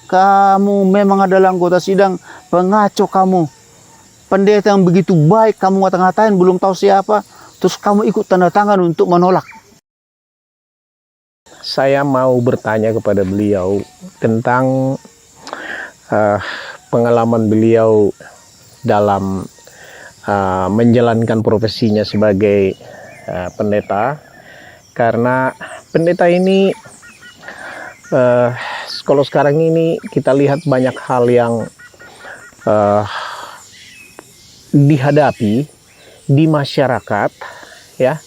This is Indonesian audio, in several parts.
Kamu memang adalah anggota sidang, pengaco kamu. Pendeta yang begitu baik kamu ngata-ngatain belum tahu siapa, terus kamu ikut tanda tangan untuk menolak. Saya mau bertanya kepada beliau tentang pengalaman beliau dalam menjalankan profesinya sebagai pendeta, karena pendeta ini kalau sekarang ini kita lihat banyak hal yang dihadapi di masyarakat, ya,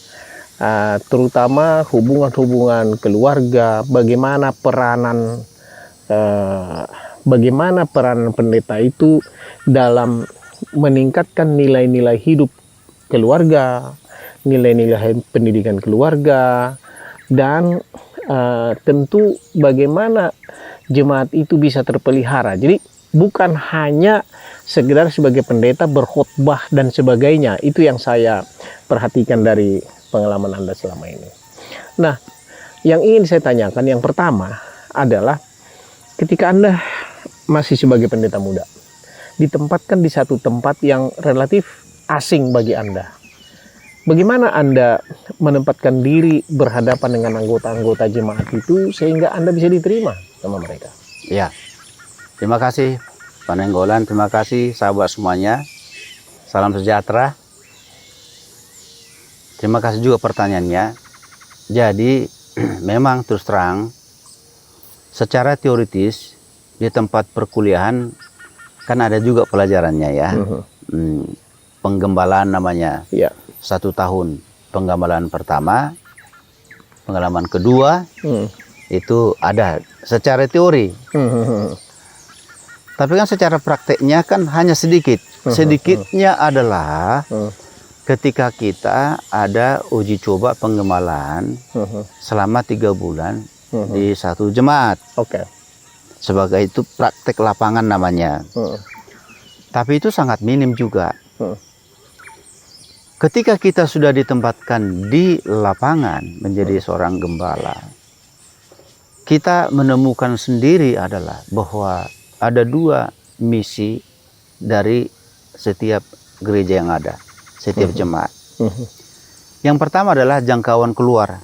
terutama hubungan-hubungan keluarga, bagaimana peranan pendeta itu dalam meningkatkan nilai-nilai hidup keluarga, nilai-nilai pendidikan keluarga, dan tentu bagaimana jemaat itu bisa terpelihara. Jadi bukan hanya sekedar sebagai pendeta berkhotbah dan sebagainya. Itu yang saya perhatikan dari pengalaman Anda selama ini. Nah, yang ingin saya tanyakan yang pertama adalah ketika Anda masih sebagai pendeta muda, ditempatkan di satu tempat yang relatif asing bagi Anda. Bagaimana Anda menempatkan diri berhadapan dengan anggota-anggota jemaat itu sehingga Anda bisa diterima sama mereka? Ya, terima kasih Pak Nenggolan, terima kasih sahabat semuanya. Salam sejahtera. Terima kasih juga pertanyaannya. Jadi memang terus terang secara teoritis di tempat perkuliahan kan ada juga pelajarannya ya. Penggembalaan namanya. Ya. 1 tahun penggembalaan pertama, pengalaman kedua itu ada secara teori. Tapi kan secara prakteknya kan hanya sedikit. Sedikitnya adalah ketika kita ada uji coba penggembalaan selama 3 bulan di satu jemaat. Oke. Sebagai itu praktek lapangan namanya. Tapi itu sangat minim juga. Ketika kita sudah ditempatkan di lapangan menjadi seorang gembala, kita menemukan sendiri adalah bahwa ada 2 misi dari setiap gereja yang ada, setiap jemaat. Yang pertama adalah jangkauan keluar.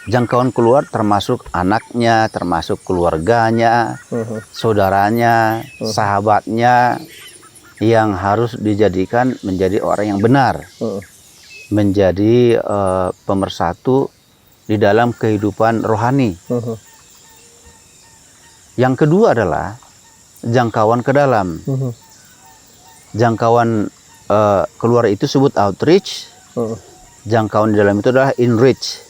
Jangkauan keluar termasuk anaknya, termasuk keluarganya, saudaranya, sahabatnya, yang harus dijadikan menjadi orang yang benar, menjadi pemersatu di dalam kehidupan rohani. Yang kedua adalah jangkauan ke dalam. Jangkauan keluar itu sebut outreach, jangkauan di dalam itu adalah inreach.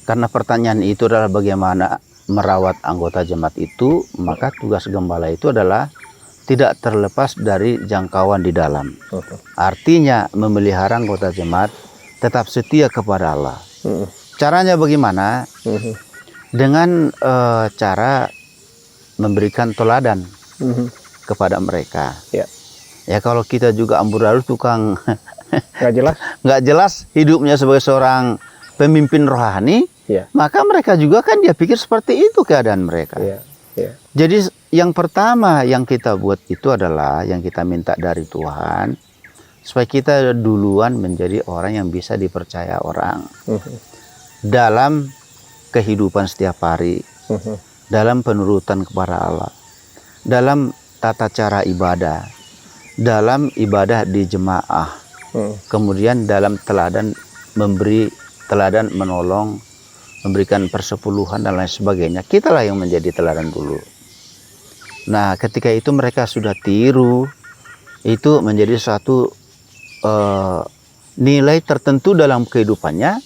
Karena pertanyaan itu adalah bagaimana merawat anggota jemaat itu, maka tugas gembala itu adalah tidak terlepas dari jangkauan di dalam. Artinya memelihara anggota jemaat tetap setia kepada Allah. Caranya bagaimana? Dengan cara memberikan teladan kepada mereka. Ya kalau kita juga amburadul tukang nggak jelas hidupnya sebagai seorang pemimpin rohani, maka mereka juga kan dia pikir seperti itu keadaan mereka. Jadi yang pertama yang kita buat itu adalah yang kita minta dari Tuhan, supaya kita duluan menjadi orang yang bisa dipercaya orang dalam kehidupan setiap hari, dalam penurutan kepada Allah, dalam tata cara ibadah, dalam ibadah di jemaah, kemudian dalam teladan memberi, teladan menolong, memberikan persepuluhan dan lain sebagainya. Kitalah yang menjadi teladan dulu. Nah, ketika itu mereka sudah tiru, itu menjadi suatu nilai tertentu dalam kehidupannya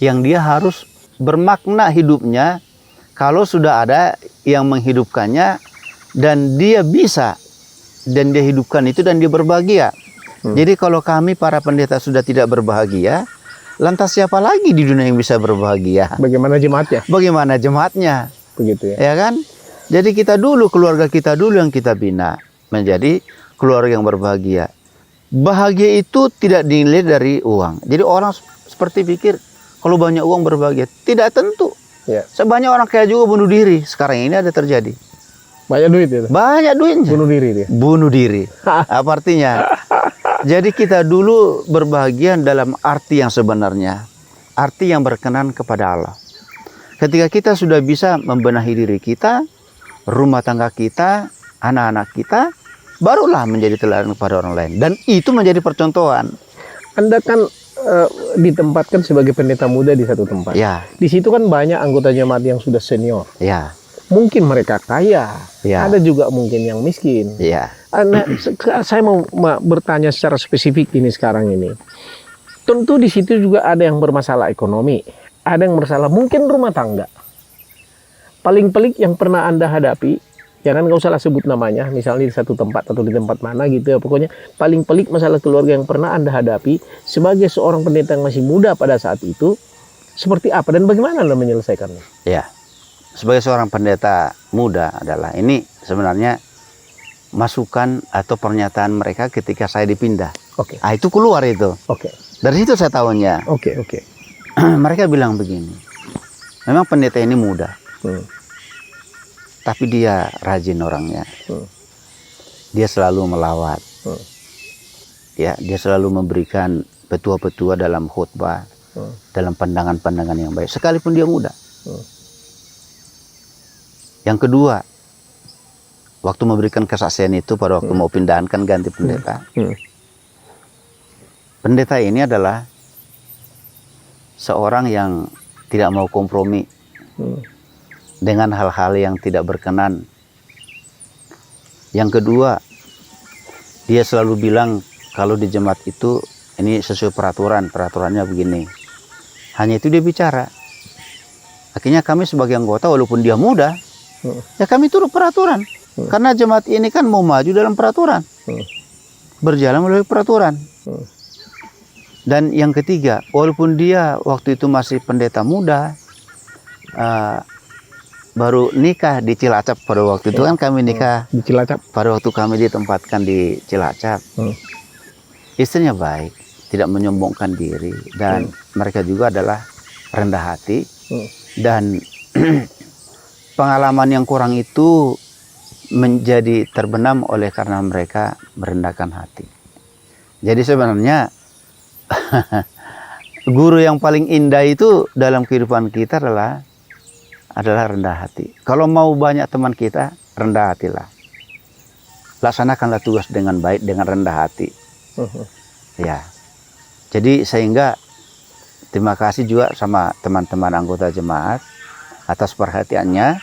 yang dia harus bermakna hidupnya kalau sudah ada yang menghidupkannya dan dia bisa dan dia hidupkan itu dan dia berbahagia. Jadi kalau kami para pendeta sudah tidak berbahagia, lantas siapa lagi di dunia yang bisa berbahagia? Bagaimana jemaatnya? Bagaimana jemaatnya? Begitu ya. Ya kan? Jadi kita dulu, keluarga kita dulu yang kita bina menjadi keluarga yang berbahagia. Bahagia itu tidak dinilai dari uang. Jadi orang seperti pikir kalau banyak uang berbahagia. Tidak tentu. Ya. Sebanyak orang kaya juga bunuh diri. Sekarang ini ada terjadi. Banyak duit itu. Banyak duitnya. Bunuh diri dia. Bunuh diri. Apa artinya? Jadi kita dulu berbahagia dalam arti yang sebenarnya. Arti yang berkenan kepada Allah. Ketika kita sudah bisa membenahi diri kita, rumah tangga kita, anak-anak kita, barulah menjadi teladan kepada orang lain. Dan itu menjadi percontohan. Anda kan ditempatkan sebagai pendeta muda di satu tempat. Ya, Di situ kan banyak anggota jemaat yang sudah senior. ya, Mungkin mereka kaya, Ya. ada juga mungkin yang miskin. ya. Nah, saya mau bertanya secara spesifik ini sekarang ini. Tentu di situ juga ada yang bermasalah ekonomi, ada yang bermasalah mungkin rumah tangga. Paling pelik yang pernah Anda hadapi, jangan nggak usah sebut namanya, misalnya di satu tempat atau di tempat mana gitu ya. Pokoknya paling pelik masalah keluarga yang pernah Anda hadapi sebagai seorang pendeta yang masih muda pada saat itu, seperti apa dan bagaimana Anda menyelesaikannya? Ya, sebagai seorang pendeta muda adalah ini sebenarnya masukan atau pernyataan mereka ketika saya dipindah. Oke, Ah, itu keluar itu. oke, Dari situ saya tahunya. oke. Mereka bilang begini. Memang pendeta ini muda, tapi dia rajin orangnya. Dia selalu melawat. Ya, dia selalu memberikan petua-petua dalam khutbah, dalam pandangan-pandangan yang baik. Sekalipun dia muda. Yang kedua, waktu memberikan kesaksian itu pada waktu mau pindahan kan ganti pendeta. Pendeta ini adalah seorang yang tidak mau kompromi dengan hal-hal yang tidak berkenan. Yang kedua, dia selalu bilang kalau di jemaat itu ini sesuai peraturannya begini. Hanya itu dia bicara. Akhirnya kami sebagai anggota walaupun dia muda, ya kami turut peraturan. Karena jemaat ini kan mau maju dalam peraturan. Berjalan melalui peraturan. Dan yang ketiga, walaupun dia waktu itu masih pendeta muda, baru nikah di Cilacap pada waktu itu kan kami nikah Di Cilacap. pada waktu kami ditempatkan di Cilacap. Istrinya baik, tidak menyombongkan diri, dan mereka juga adalah rendah hati. Dan pengalaman yang kurang itu menjadi terbenam oleh karena mereka merendahkan hati. Jadi sebenarnya guru yang paling indah itu dalam kehidupan kita adalah rendah hati. Kalau mau banyak teman kita, rendah hatilah. Laksanakanlah tugas dengan baik, dengan rendah hati. Ya. Jadi sehingga terima kasih juga sama teman-teman anggota jemaat atas perhatiannya.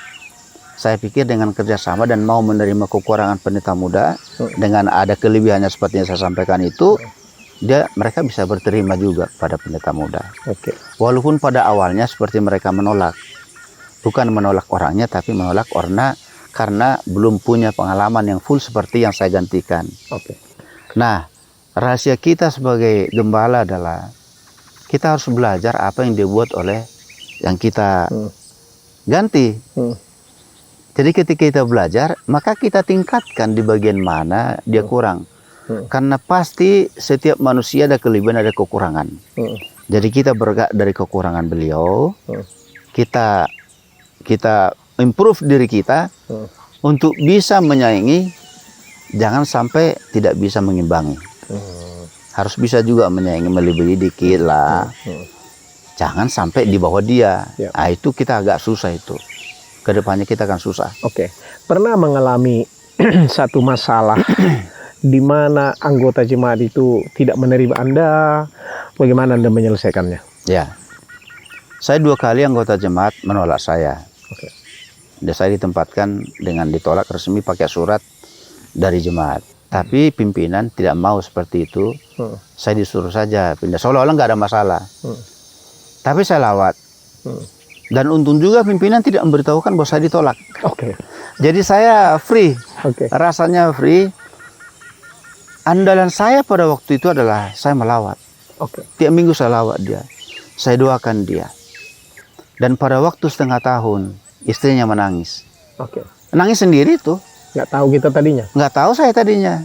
Saya pikir dengan kerjasama dan mau menerima kekurangan pendeta muda dengan ada kelebihannya seperti yang saya sampaikan itu, mereka bisa berterima juga pada pendeta muda. Walaupun pada awalnya seperti mereka menolak, bukan menolak orangnya, tapi menolak karena belum punya pengalaman yang full seperti yang saya gantikan. Nah, rahasia kita sebagai gembala adalah kita harus belajar apa yang dibuat oleh yang kita ganti. Jadi ketika kita belajar, maka kita tingkatkan di bagian mana dia kurang. Karena pasti setiap manusia ada kelebihan, ada kekurangan. Jadi kita bergerak dari kekurangan beliau, kita improve diri kita untuk bisa menyaingi, jangan sampai tidak bisa mengimbangi. Harus bisa juga menyaingi, melebihi dikit lah. Jangan sampai di bawah dia. Nah, itu kita agak susah itu. Kedepannya kita akan susah. Pernah mengalami satu masalah di mana anggota jemaat itu tidak menerima Anda? Bagaimana Anda menyelesaikannya? Ya, saya 2 kali anggota jemaat menolak saya. Dan saya ditempatkan dengan ditolak resmi pakai surat dari jemaat. Tapi pimpinan tidak mau seperti itu. Saya disuruh saja pindah. Seolah-olah nggak ada masalah. Tapi saya lawat. Dan untung juga pimpinan tidak memberitahukan bahwa saya ditolak. Jadi saya free. Rasanya free. Andalan saya pada waktu itu adalah saya melawat. Tiap minggu saya lawat dia. Saya doakan dia. Dan pada waktu 1/2 tahun, istrinya menangis. Nangis sendiri tuh. Nggak tahu kita tadinya? Nggak tahu saya tadinya.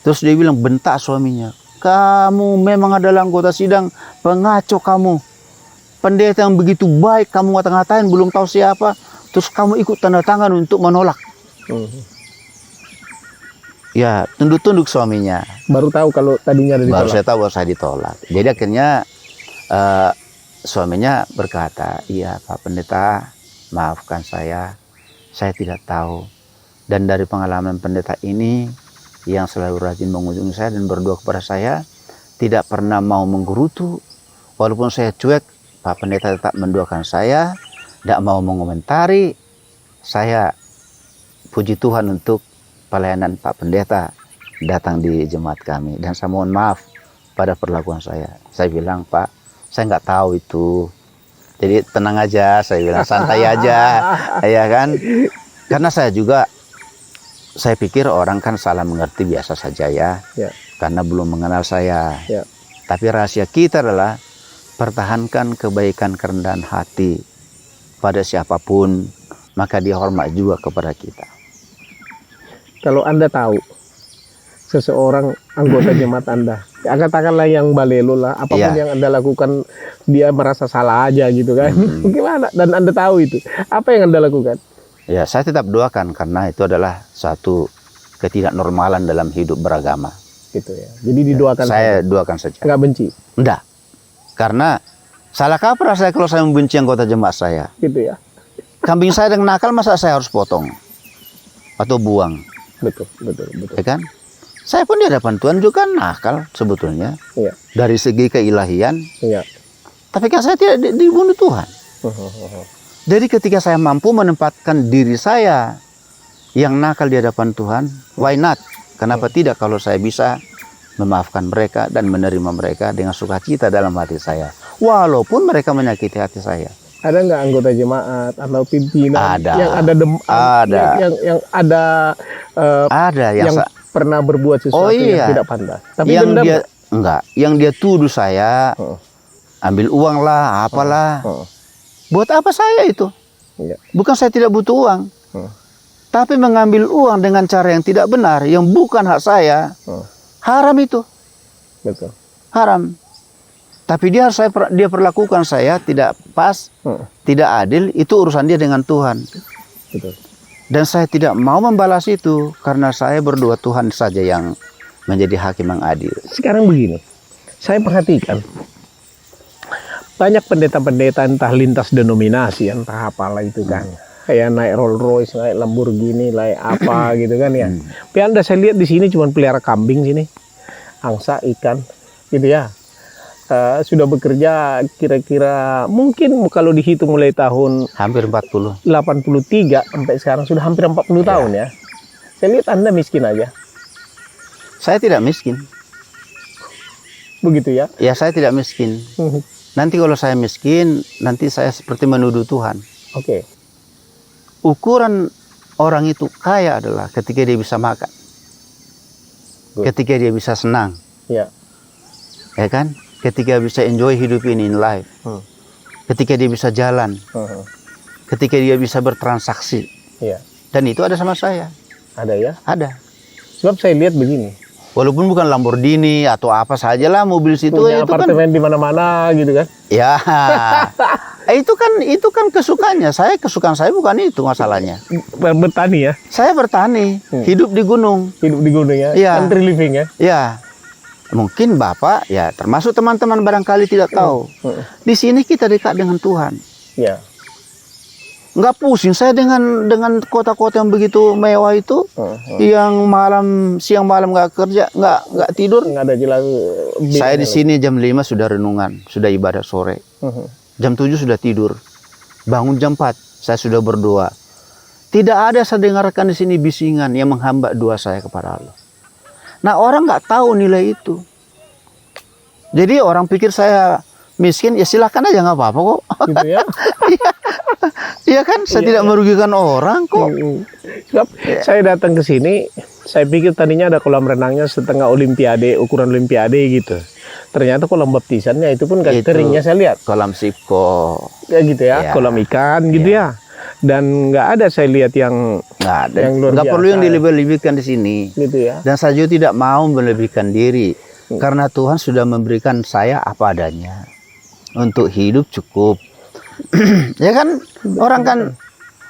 Terus dia bilang, bentak suaminya. Kamu memang adalah anggota sidang, pengacau kamu. pendeta yang begitu baik kamu ngata-ngatain belum tahu siapa, terus kamu ikut tanda tangan untuk menolak. Ya, tunduk-tunduk suaminya. Baru tahu kalau tadinya ada ditolak. Baru saya tahu bahwa saya ditolak. Jadi akhirnya suaminya berkata, iya Pak Pendeta, maafkan saya tidak tahu. Dan dari pengalaman pendeta ini yang selalu rajin mengunjungi saya dan berdoa kepada saya, tidak pernah mau menggerutu. Walaupun saya cuek, Pak Pendeta tetap mendoakan saya, tidak mau mengomentari. Saya puji Tuhan untuk pelayanan Pak Pendeta datang di jemaat kami. Dan saya mohon maaf pada perlakuan saya. Saya bilang, Pak, saya nggak tahu itu. Jadi tenang aja, saya bilang santai aja, ya kan? Karena saya pikir orang kan salah mengerti biasa saja ya, karena belum mengenal saya. Tapi rahasia kita adalah pertahankan kebaikan kerendahan hati pada siapapun, maka dia hormat juga kepada kita. Kalau Anda tahu seseorang anggota jemaat Anda, katakanlah yang balelo lah, apapun yang Anda lakukan dia merasa salah aja gitu kan, gimana? Dan Anda tahu itu, apa yang Anda lakukan? Ya, saya tetap doakan karena itu adalah satu ketidaknormalan dalam hidup beragama. Gitu ya. Jadi didoakan. Saya doakan saja. Nggak benci? Enggak. Karena salah kaprah saya kalau saya membenci anggota jemaat saya. Gitu ya. Kambing saya yang nakal masa saya harus potong atau buang? Betul. Ya kan? Saya pun di hadapan Tuhan juga nakal sebetulnya. Iya. Dari segi keilahian. Iya. Tapi kan saya tidak dibunuh Tuhan. Jadi ketika saya mampu menempatkan diri saya yang nakal di hadapan Tuhan, why not? Kenapa tidak kalau saya bisa memaafkan mereka dan menerima mereka dengan sukacita dalam hati saya, walaupun mereka menyakiti hati saya. Ada nggak anggota jemaat atau pimpinan Ada. yang ada yang ada yang pernah berbuat sesuatu yang tidak pantas? Tapi yang dendam dia enggak, yang dia tuduh saya ambil uang lah, apalah. Buat apa saya itu? Bukan saya tidak butuh uang, tapi mengambil uang dengan cara yang tidak benar, yang bukan hak saya, haram itu. Betul. Haram. Tapi dia perlakukan saya tidak pas, tidak adil, itu urusan dia dengan Tuhan. Betul. Dan saya tidak mau membalas itu karena saya berdoa Tuhan saja yang menjadi hakim yang adil. Sekarang begini, saya perhatikan banyak pendeta-pendeta entah lintas denominasi, entah apalah itu kan. Kayak naik Rolls Royce, naik Lamborghini, naik apa gitu kan ya. Tapi Anda saya lihat di sini cuma pelihara kambing sini, angsa, ikan, gitu ya. Sudah bekerja kira-kira mungkin kalau dihitung mulai tahun hampir 83 sampai sekarang sudah hampir 40 tahun ya. Saya lihat Anda miskin aja. Saya tidak miskin. Begitu ya? Ya, saya tidak miskin. Nanti kalau saya miskin, nanti saya seperti menuduh Tuhan. Oke. Ukuran orang itu kaya adalah ketika dia bisa makan. Ketika dia bisa senang. Ya. Ya kan? Ketika bisa enjoy hidup ini in life. Ketika dia bisa jalan. Ketika dia bisa bertransaksi. Ya. Dan itu ada sama saya. Ada ya? Ada. Sebab saya lihat begini. Walaupun bukan Lamborghini atau apa sajalah mobil situ, punya itu apartemen kan di mana-mana gitu kan. Ya. itu kan kesukaannya. Kesukaan saya bukan itu masalahnya. Bertani ya. Saya bertani, hidup di gunung. Hidup di gunung ya. Country living ya. Ya. Mungkin Bapak ya termasuk teman-teman barangkali tidak tahu. Di sini kita dekat dengan Tuhan. Ya. Nggak pusing saya dengan kota-kota yang begitu mewah itu, yang siang malam nggak kerja, nggak tidur. Nggak ada jelas. Saya di sini jam 5 sudah renungan, sudah ibadah sore. Jam 7 sudah tidur. Bangun jam 4, saya sudah berdoa. Tidak ada saya dengarkan di sini bisingan yang menghambat doa saya kepada Allah. Nah, orang nggak tahu nilai itu. Jadi orang pikir saya miskin, ya silakan aja nggak apa-apa kok. Gitu ya. Iya kan, saya tidak merugikan orang kok. Sebab saya datang ke sini, saya pikir tadinya ada kolam renangnya setengah olimpiade, ukuran olimpiade gitu. Ternyata kolam baptisannya itu pun cateringnya saya lihat. Kolam sipko. Ya gitu ya, kolam ikan gitu ya. Dan nggak ada saya lihat yang nggak ada. Yang luar nggak biasa. perlu yang dilebih-lebihkan di sini. Gitu ya. Dan saya juga tidak mau melebihkan diri. Karena Tuhan sudah memberikan saya apa adanya. untuk hidup cukup. Ya kan, orang kan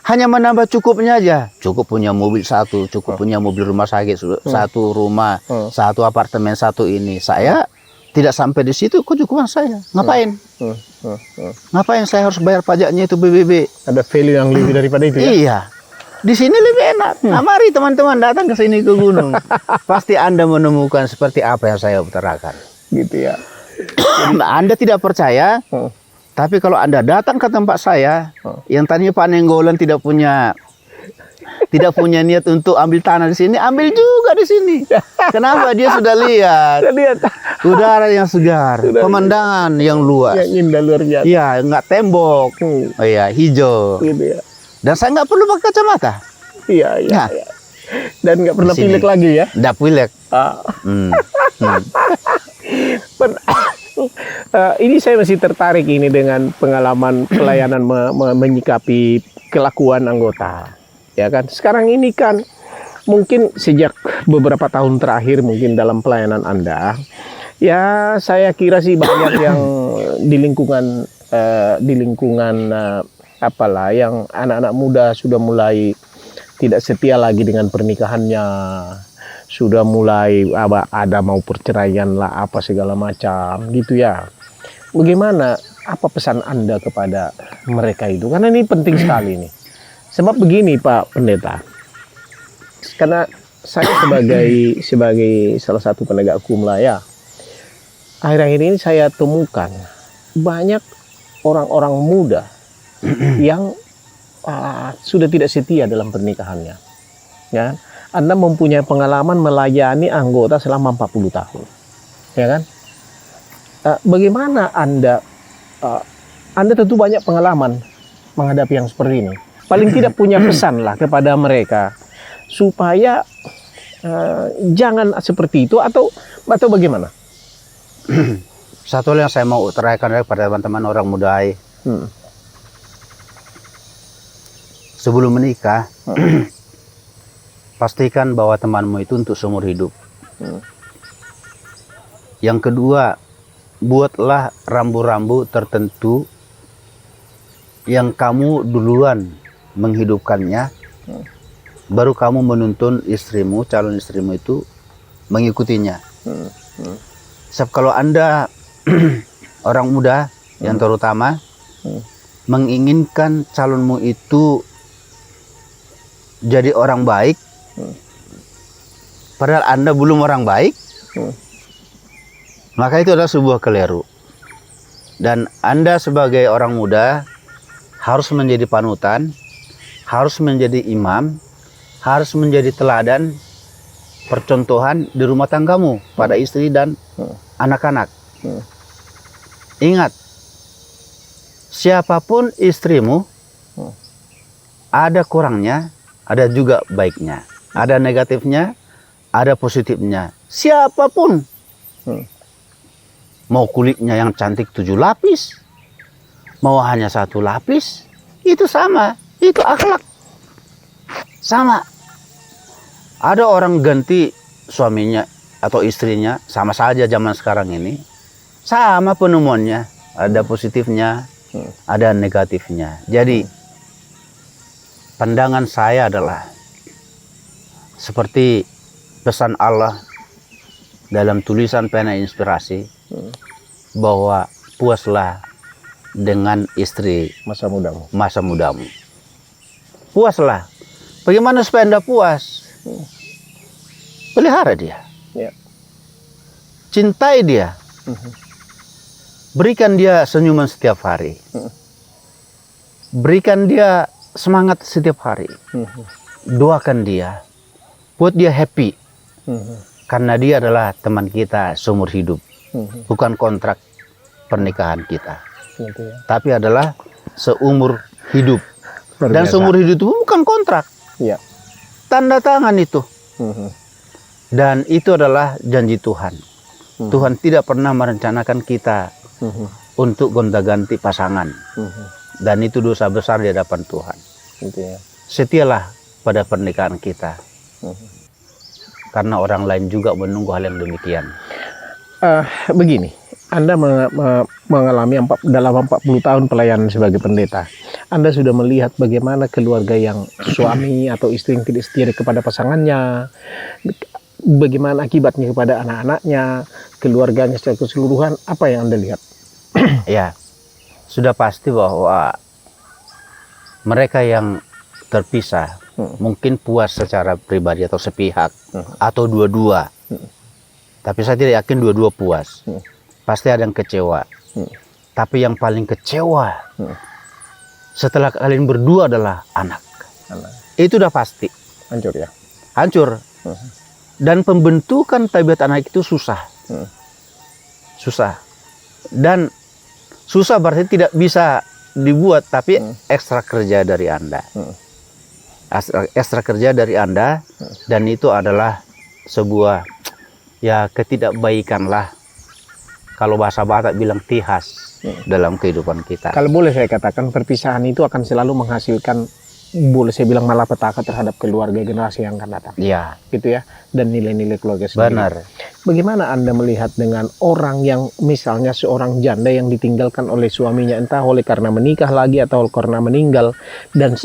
hanya menambah cukupnya aja. Cukup punya mobil satu, cukup punya mobil rumah sakit satu, rumah satu, apartemen satu ini. Saya tidak sampai di situ kecukupan saya. Ngapain? Ngapain saya harus bayar pajaknya itu BBB? Ada value yang lebih daripada itu ya? Iya. Di sini lebih enak. Nah, mari teman-teman datang ke sini ke gunung. Pasti Anda menemukan seperti apa yang saya utarakan. Gitu ya. Anda tidak percaya, tapi kalau Anda datang ke tempat saya, yang tadinya Pak Nenggolan tidak punya niat untuk ambil tanah di sini, ambil juga di sini. Kenapa? Dia sudah lihat udara yang segar, pemandangan yang luas. Yang indah luar biasa. Iya, nggak tembok. Oh iya, hijau. Gitu ya. Dan saya nggak perlu pakai kacamata. Iya, iya. Nah, Iya. Dan nggak pernah di sini. pilek lagi ya? Nggak pilek. Ini saya masih tertarik ini dengan pengalaman pelayanan menyikapi kelakuan anggota, ya kan? Sekarang ini kan mungkin sejak beberapa tahun terakhir mungkin dalam pelayanan Anda, ya saya kira sih banyak yang di lingkungan apalah yang anak-anak muda sudah mulai tidak setia lagi dengan pernikahannya. Sudah mulai ada mau perceraian lah apa segala macam gitu ya. Bagaimana, apa pesan Anda kepada mereka itu? Karena ini penting sekali nih. Sebab begini Pak Pendeta, karena saya sebagai salah satu penegak hukum lah ya, akhir-akhir ini saya temukan banyak orang-orang muda yang sudah tidak setia dalam pernikahannya, ya. Anda mempunyai pengalaman melayani anggota selama 40 tahun, ya kan? Bagaimana Anda tentu banyak pengalaman menghadapi yang seperti ini. Paling tidak punya pesan lah kepada mereka supaya jangan seperti itu atau bagaimana? Satu hal yang saya mau utarakan kepada teman-teman orang muda, sebelum menikah, pastikan bahwa temanmu itu untuk seumur hidup. Yang kedua, buatlah rambu-rambu tertentu yang kamu duluan menghidupkannya, baru kamu menuntun istrimu, calon istrimu itu mengikutinya. Sebab kalau Anda orang muda yang terutama menginginkan calonmu itu jadi orang baik, padahal Anda belum orang baik, maka itu adalah sebuah keliru. Dan Anda sebagai orang muda harus menjadi panutan, harus menjadi imam, harus menjadi teladan, percontohan di rumah tanggamu pada istri dan anak-anak. Ingat, siapapun istrimu, ada kurangnya, ada juga baiknya. Ada negatifnya, ada positifnya. Siapapun. Mau kulitnya yang cantik 7 lapis, mau hanya 1 lapis, itu sama. Itu akhlak. Sama. Ada orang ganti suaminya atau istrinya, sama saja zaman sekarang ini. Sama penemuannya. Ada positifnya, ada negatifnya. Jadi, pandangan saya adalah seperti pesan Allah dalam tulisan pena inspirasi, bahwa puaslah dengan istri Masa mudamu. Puaslah. Bagaimana supaya Anda puas? Pelihara dia. Ya. Cintai dia. Berikan dia senyuman setiap hari. Berikan dia semangat setiap hari. Doakan dia. Buat dia happy. Karena dia adalah teman kita seumur hidup. Bukan kontrak pernikahan kita. Gitu ya. Tapi adalah seumur hidup. Luar Dan biasa. seumur hidup itu bukan kontrak. Ya. Tanda tangan itu. Dan itu adalah janji Tuhan. Tuhan tidak pernah merencanakan kita untuk gonta-ganti pasangan. Dan itu dosa besar di hadapan Tuhan. Gitu ya. Setialah pada pernikahan kita. Karena orang lain juga menunggu hal yang demikian. Begini, Anda mengalami dalam 40 tahun pelayanan sebagai pendeta. Anda sudah melihat bagaimana keluarga yang suami atau istri yang tidak setia kepada pasangannya, bagaimana akibatnya kepada anak-anaknya, keluarganya secara keseluruhan. Apa yang Anda lihat? Ya, sudah pasti bahwa mereka yang terpisah mungkin puas secara pribadi atau sepihak atau dua-dua. Tapi saya tidak yakin dua-dua puas. Pasti ada yang kecewa. Tapi yang paling kecewa setelah kalian berdua adalah anak. Itu udah pasti. Hancur ya? Hancur. Dan pembentukan tabiat anak itu susah. Susah. Dan susah berarti tidak bisa dibuat, tapi ekstra kerja dari Anda. Ekstra kerja dari Anda, dan itu adalah sebuah ya ketidakbaikan lah. Kalau bahasa Batak bilang tihas dalam kehidupan kita. Kalau boleh saya katakan, perpisahan itu akan selalu menghasilkan, boleh saya bilang, malapetaka terhadap keluarga generasi yang akan datang. Ya, Gitu ya, dan nilai-nilai keluarga sendiri. benar. Bagaimana Anda melihat dengan orang yang misalnya seorang janda yang ditinggalkan oleh suaminya, entah oleh karena menikah lagi atau karena meninggal, dan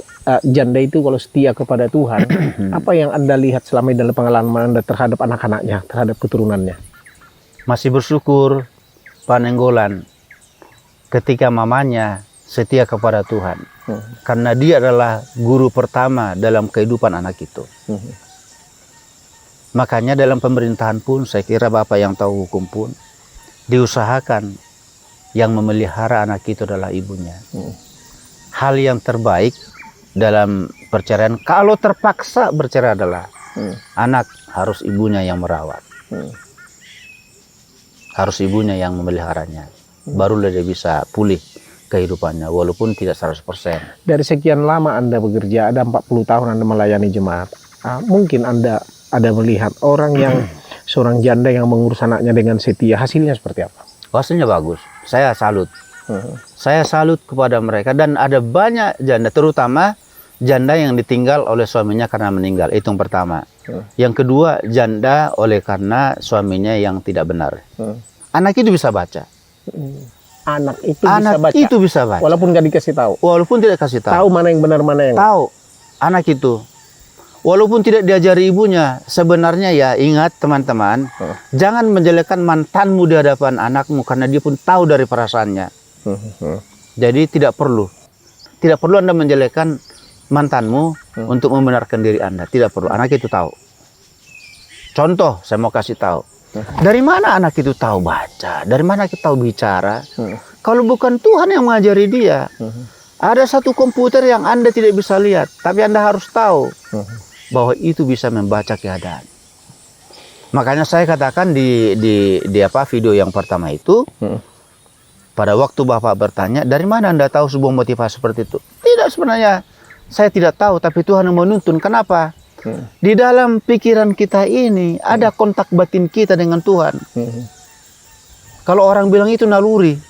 janda itu kalau setia kepada Tuhan, apa yang Anda lihat selama ini dalam pengalaman Anda terhadap anak-anaknya, terhadap keturunannya? Masih bersyukur Pak Nenggolan ketika mamanya setia kepada Tuhan. Karena dia adalah guru pertama dalam kehidupan anak itu. Makanya dalam pemerintahan pun, saya kira Bapak yang tahu hukum pun, diusahakan yang memelihara anak itu adalah ibunya. Hal yang terbaik dalam perceraian, kalau terpaksa bercerai adalah anak harus ibunya yang merawat. Harus ibunya yang memeliharanya. Barulah dia bisa pulih kehidupannya, walaupun tidak 100%. Dari sekian lama Anda bekerja, ada 40 tahun Anda melayani jemaat. Mungkin Anda ada melihat orang yang seorang janda yang mengurus anaknya dengan setia, hasilnya seperti apa? Hasilnya bagus. Saya salut. Saya salut kepada mereka, dan ada banyak janda, terutama janda yang ditinggal oleh suaminya karena meninggal. Itu yang pertama. Yang kedua, janda oleh karena suaminya yang tidak benar. Anak itu bisa baca. Anak Anak itu bisa baca. walaupun nggak dikasih tahu. Walaupun tidak kasih tahu. Tahu mana yang benar, mana yang Tahu anak itu. Walaupun tidak diajari ibunya, sebenarnya ya ingat teman-teman, jangan menjelekkan mantanmu di hadapan anakmu karena dia pun tahu dari perasaannya. Jadi tidak perlu Anda menjelekkan mantanmu untuk membenarkan diri Anda. Tidak perlu. Anak itu tahu. Contoh, saya mau kasih tahu. Dari mana anak itu tahu baca? Dari mana kita tahu bicara? Kalau bukan Tuhan yang mengajari dia. Ada satu komputer yang Anda tidak bisa lihat, tapi Anda harus tahu bahwa itu bisa membaca keadaan. Makanya saya katakan di video yang pertama itu, pada waktu Bapak bertanya, dari mana Anda tahu sebuah motivasi seperti itu? Tidak, sebenarnya saya tidak tahu, tapi Tuhan yang menuntun. Kenapa? Di dalam pikiran kita ini ada kontak batin kita dengan Tuhan. Kalau orang bilang itu naluri.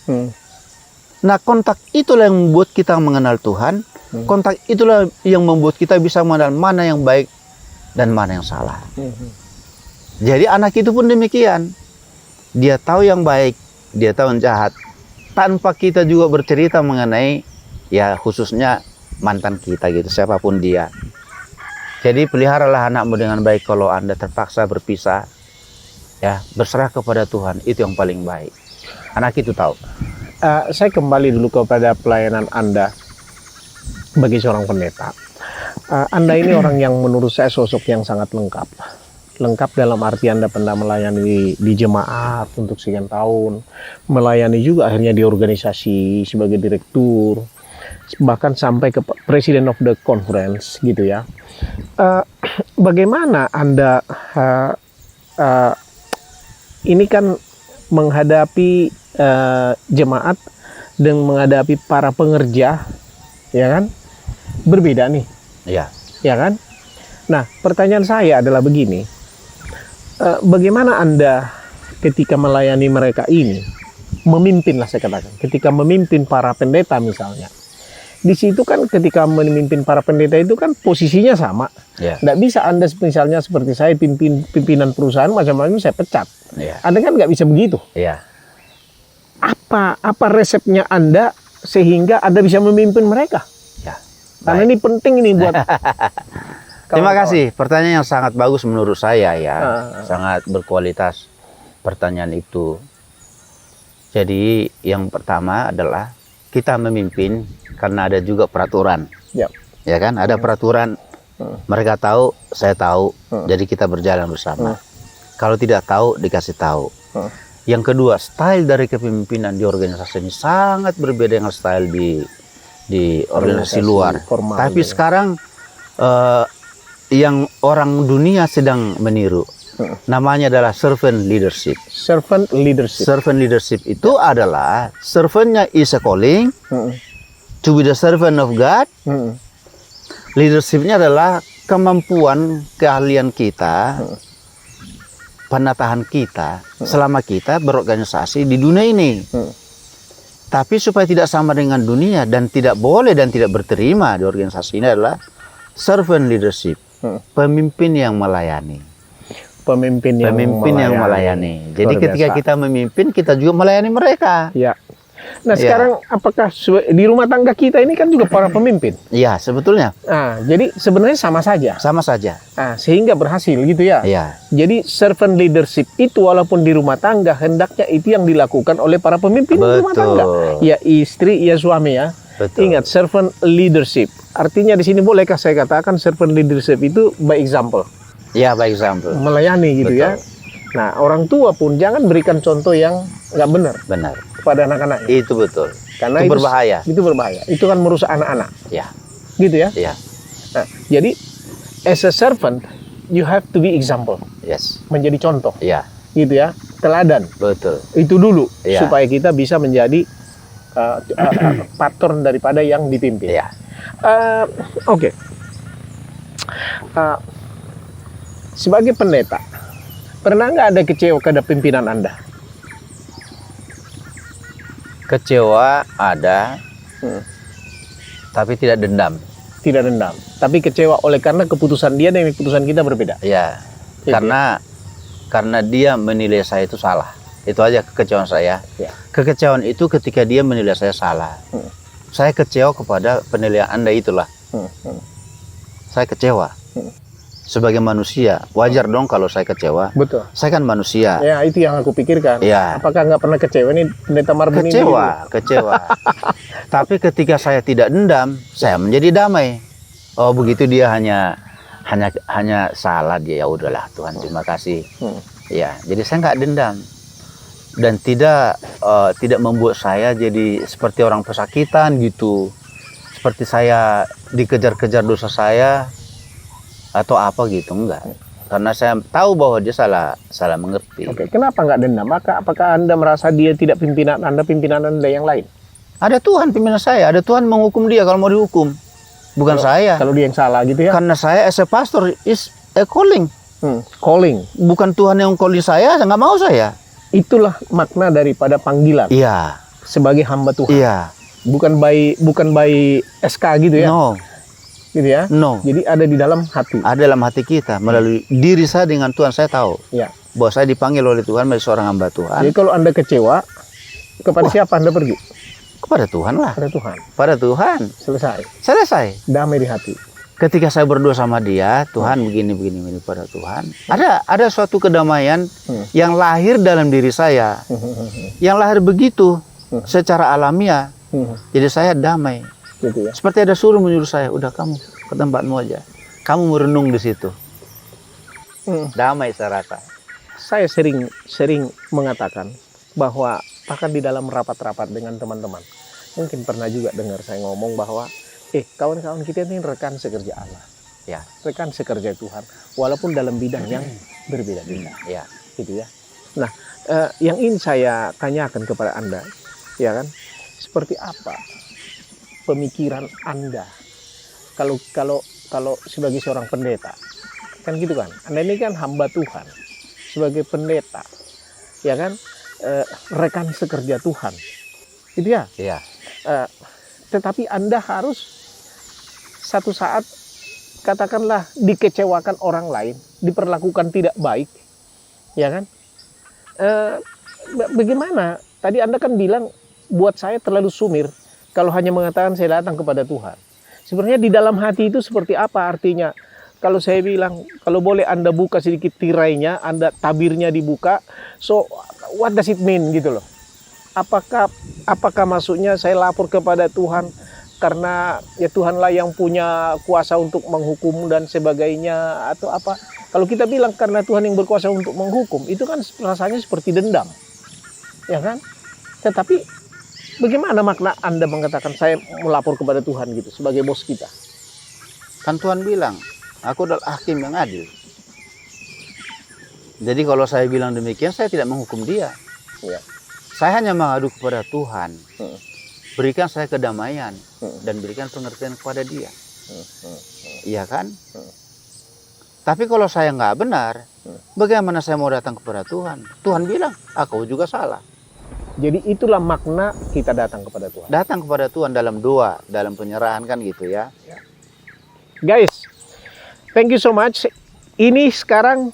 Nah, kontak itulah yang membuat kita mengenal Tuhan. Kontak itulah yang membuat kita bisa mengenal mana yang baik dan mana yang salah. Jadi anak itu pun demikian. Dia tahu yang baik, dia tahu yang jahat. Tanpa kita juga bercerita mengenai, ya khususnya mantan kita gitu, siapapun dia. Jadi peliharalah anakmu dengan baik. Kalau Anda terpaksa berpisah, ya berserah kepada Tuhan, itu yang paling baik. Anak itu tahu. Saya kembali dulu kepada pelayanan Anda bagi seorang pendeta. Anda ini orang yang menurut saya sosok yang sangat lengkap. Lengkap dalam arti Anda pernah melayani di jemaat untuk sekian tahun, melayani juga akhirnya di organisasi sebagai direktur, bahkan sampai ke President of the Conference gitu ya. Bagaimana Anda ini kan menghadapi jemaat dan menghadapi para pengerja, ya kan, berbeda nih, ya kan. Nah, pertanyaan saya adalah begini, bagaimana Anda ketika melayani mereka ini, memimpinlah saya katakan, ketika memimpin para pendeta misalnya, di situ kan ketika memimpin para pendeta itu kan posisinya sama. Nggak bisa Anda misalnya seperti saya pimpinan perusahaan macam-macam saya pecat. Anda kan nggak bisa begitu. apa resepnya Anda sehingga Anda bisa memimpin mereka? Ya. Karena Baik. ini penting ini buat Terima kawan-kawan. kasih. Pertanyaan yang sangat bagus menurut saya ya. Ah. Sangat berkualitas pertanyaan itu. Jadi yang pertama adalah kita memimpin karena ada juga peraturan. Ya. Ya kan? Ada peraturan. Mereka tahu, saya tahu. Jadi kita berjalan bersama. Kalau tidak tahu, dikasih tahu. Yang kedua, style dari kepemimpinan di organisasi ini sangat berbeda dengan style di organisasi luar. formal Tapi gitu. sekarang yang orang dunia sedang meniru, namanya adalah servant leadership. Servant leadership. Servant leadership itu adalah servantnya is a calling to be the servant of God. Leadershipnya adalah kemampuan, keahlian kita, penataan kita selama kita berorganisasi di dunia ini. Tapi supaya tidak sama dengan dunia dan tidak boleh dan tidak berterima di organisasi ini adalah servant leadership, pemimpin yang melayani. Pemimpin yang melayani. Jadi Luar ketika biasa. kita memimpin, kita juga melayani mereka. Ya. Nah, Ya. sekarang apakah di rumah tangga kita ini kan juga para pemimpin? Iya, sebetulnya Nah, jadi sebenarnya sama saja. sama saja. Nah, sehingga berhasil gitu ya. Iya, Jadi servant leadership itu walaupun di rumah tangga hendaknya itu yang dilakukan oleh para pemimpin di rumah tangga. Ya istri, ya suami ya. betul. Ingat servant leadership. Artinya di sini bolehkah saya katakan servant leadership itu by example, Ya, by example. melayani gitu ya. Nah, orang tua pun jangan berikan contoh yang nggak benar Benar. kepada anak-anaknya. Itu betul. Karena itu berbahaya. Itu berbahaya. Itu kan merusak anak-anak. Ya, Gitu ya. ya. Nah, jadi as a servant you have to be example, Yes. menjadi contoh, Ya, gitu ya, teladan. betul. Itu dulu Iya. supaya kita bisa menjadi patron daripada yang dipimpin. Ya. Oke. Sebagai pendeta, pernah nggak ada kecewa kepada pimpinan Anda? Kecewa ada, tapi tidak dendam. Tidak dendam, tapi kecewa oleh karena keputusan dia dan keputusan kita berbeda. Ya, Gitu karena dia menilai saya itu salah. Itu aja kekecewaan saya. Ya. Kekecewaan itu ketika dia menilai saya salah. Saya kecewa kepada penilaian Anda itulah. Saya kecewa. Sebagai manusia, wajar dong kalau saya kecewa. Betul. Saya kan manusia. Ya, itu yang aku pikirkan. Ya. Apakah nggak pernah kecewa nih pendeta Marbun ini? Kecewa. Tapi ketika saya tidak dendam, saya menjadi damai. Oh, begitu dia hanya salah dia, ya udahlah Tuhan, terima kasih. Ya, jadi saya nggak dendam dan tidak membuat saya jadi seperti orang pesakitan gitu. Seperti saya dikejar-kejar dosa saya atau apa gitu, enggak. Karena saya tahu bahwa dia salah mengerti. Oke, kenapa nggak dendam? Apakah Anda merasa dia tidak pimpinan Anda yang lain? Ada Tuhan pimpinan saya, ada Tuhan menghukum dia kalau mau dihukum. Bukan saya. Kalau dia yang salah gitu ya? Karena saya as a pastor is a calling. Calling. Bukan Tuhan yang calling saya nggak mau saya. Itulah makna daripada panggilan Iya, sebagai hamba Tuhan. iya. Bukan by SK gitu ya? No, Gitu ya? no. Jadi ada di dalam hati. Ada dalam hati kita melalui diri saya dengan Tuhan, saya tahu Ya. bahwa saya dipanggil oleh Tuhan menjadi seorang hamba Jadi Tuhan. kalau Anda kecewa, kepada siapa Anda pergi? Kepada Tuhan lah, Pada Tuhan. pada Tuhan. Selesai. Damai di hati. Ketika saya berdoa sama dia, Tuhan begini pada Tuhan. Ada suatu kedamaian yang lahir dalam diri saya, yang lahir begitu secara alamiah. Jadi saya damai. Gitu ya. Seperti ada suruh menyuruh saya, udah kamu ke tempatmu aja. Kamu merenung di situ. Damai saya rasa. Saya sering mengatakan bahwa bahkan di dalam rapat-rapat dengan teman-teman, mungkin pernah juga dengar saya ngomong bahwa kawan-kawan kita ini rekan sekerja Allah, Ya, rekan sekerja Tuhan, walaupun dalam bidang yang berbeda-beda, ya. gitu ya. Nah, yang ingin saya tanyakan kepada Anda, ya kan, seperti apa pemikiran Anda kalau sebagai seorang pendeta, kan gitu kan? Anda ini kan hamba Tuhan, sebagai pendeta, ya kan, rekan sekerja Tuhan, gitu ya. Iya. Tetapi Anda harus satu saat katakanlah dikecewakan orang lain, diperlakukan tidak baik, ya kan? Bagaimana tadi Anda kan bilang buat saya terlalu sumir kalau hanya mengatakan saya datang kepada Tuhan. Sebenarnya di dalam hati itu seperti apa artinya? Kalau saya bilang, kalau boleh Anda buka sedikit tirainya, Anda tabirnya dibuka, so what does it mean gitu loh? Apakah maksudnya saya lapor kepada Tuhan karena ya Tuhanlah yang punya kuasa untuk menghukum dan sebagainya atau apa? Kalau kita bilang karena Tuhan yang berkuasa untuk menghukum, itu kan rasanya seperti dendam. Ya kan? Tetapi bagaimana makna Anda mengatakan saya melapor kepada Tuhan gitu sebagai bos kita? Kan Tuhan bilang, aku adalah hakim yang adil. Jadi kalau saya bilang demikian, saya tidak menghukum dia. Ya. Saya hanya mengadu kepada Tuhan. Berikan saya kedamaian dan berikan pengertian kepada dia. Iya kan? Tapi kalau saya nggak benar, bagaimana saya mau datang kepada Tuhan? Tuhan bilang, aku juga salah. Jadi itulah makna kita datang kepada Tuhan. Datang kepada Tuhan dalam doa, dalam penyerahan kan gitu ya. Guys, thank you so much. Ini sekarang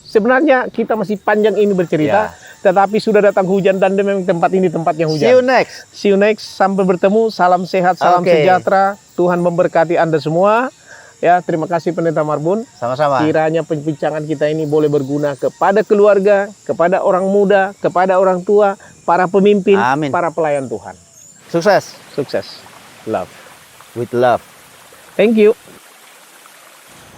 sebenarnya kita masih panjang ini bercerita, tetapi sudah datang hujan dan memang tempat ini tempatnya hujan. See you next. See you next. Sampai bertemu. Salam sehat, salam sejahtera. Tuhan memberkati Anda semua. Ya, terima kasih Pendeta Marbun. Sama-sama. Kiranya perbincangan kita ini boleh berguna kepada keluarga, kepada orang muda, kepada orang tua, para pemimpin, Amin. para pelayan Tuhan. Sukses. Sukses. Love. With love. Thank you.